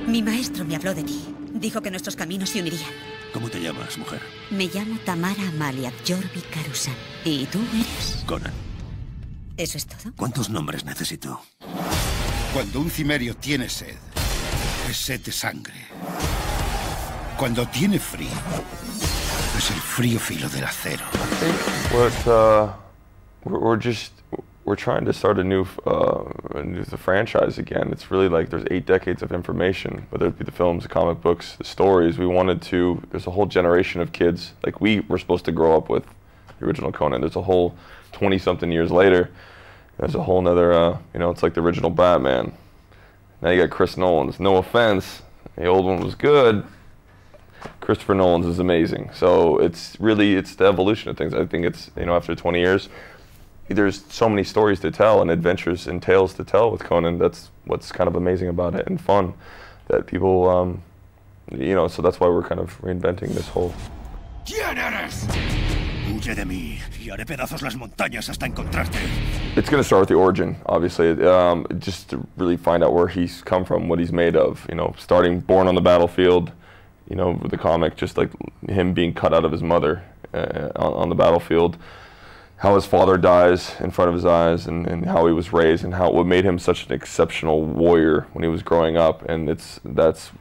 Mi maestro me habló de ti. Dijo que nuestros caminos se unirían. ¿Cómo te llamas, mujer? Me llamo Tamara Amalia Jorvi Karusan. ¿Y tú eres? Conan. ¿Eso es todo? ¿Cuántos nombres necesito? Cuando un cimerio tiene sed, es sed de sangre. Cuando tiene frío, es el frío filo del acero. We're trying to start a new franchise again. It's really like there's 8 decades of information, whether it be the films, the comic books, the stories. We wanted to, there's a whole generation of kids, like we were supposed to grow up with the original Conan. There's a whole 20-something years later, there's a whole nother, you know, it's like the original Batman. Now you got Chris Nolan's. No offense, the old one was good. Christopher Nolan's is amazing. So it's really, it's the evolution of things. I think it's, you know, after 20 years, there's so many stories to tell and adventures and tales to tell with Conan. That's what's kind of amazing about it and fun, that people, you know, so that's why we're kind of reinventing this whole. ¿Quién eres? Huye de mí y haré pedazos las montañas hasta encontrarte. It's going to start with the origin, obviously, just to really find out where he's come from, what he's made of. You know, starting born on the battlefield, you know, with the comic, just like him being cut out of his mother on the battlefield. How his father dies in front of his eyes, and how he was raised, and what made him such an exceptional warrior when he was growing up. And that's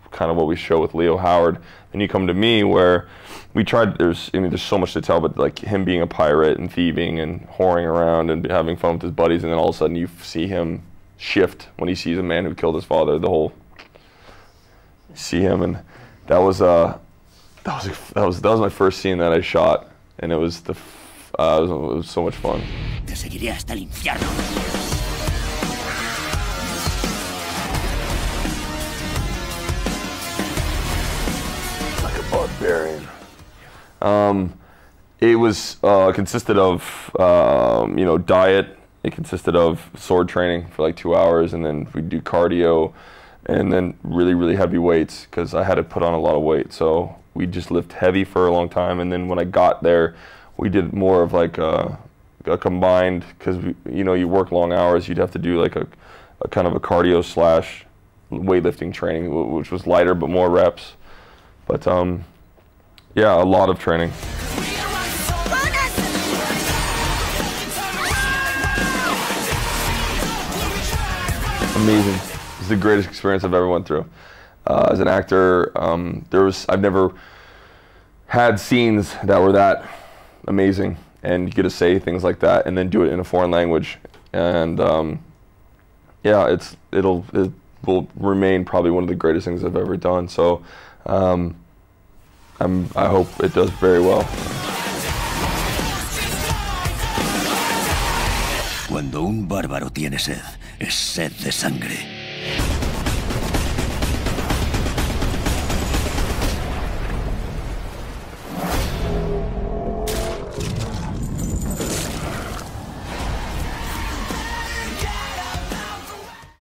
kind of what we show with Leo Howard. And you come to me, where we tried. There's so much to tell, but like him being a pirate and thieving and whoring around and having fun with his buddies, and then all of a sudden you see him shift when he sees a man who killed his father. The whole see him, and that was my first scene that I shot, and it was it was so much fun. Te seguiré hasta el infierno. Like a barbarian. It was consisted of you know, diet. It consisted of sword training for like 2 hours, and then we do cardio, and then really heavy weights, because I had to put on a lot of weight. So we just lift heavy for a long time, and then when I got there, we did more of like a combined, because you know, you work long hours, you'd have to do like a kind of a cardio slash weightlifting training, which was lighter but more reps. But yeah, a lot of training. Amazing. It's the greatest experience I've ever went through. As an actor, I've never had scenes that were that amazing, and you get to say things like that and then do it in a foreign language, and yeah, it will remain probably one of the greatest things I've ever done. So I hope it does very well. Cuando un bárbaro tiene sed, es sed de sangre.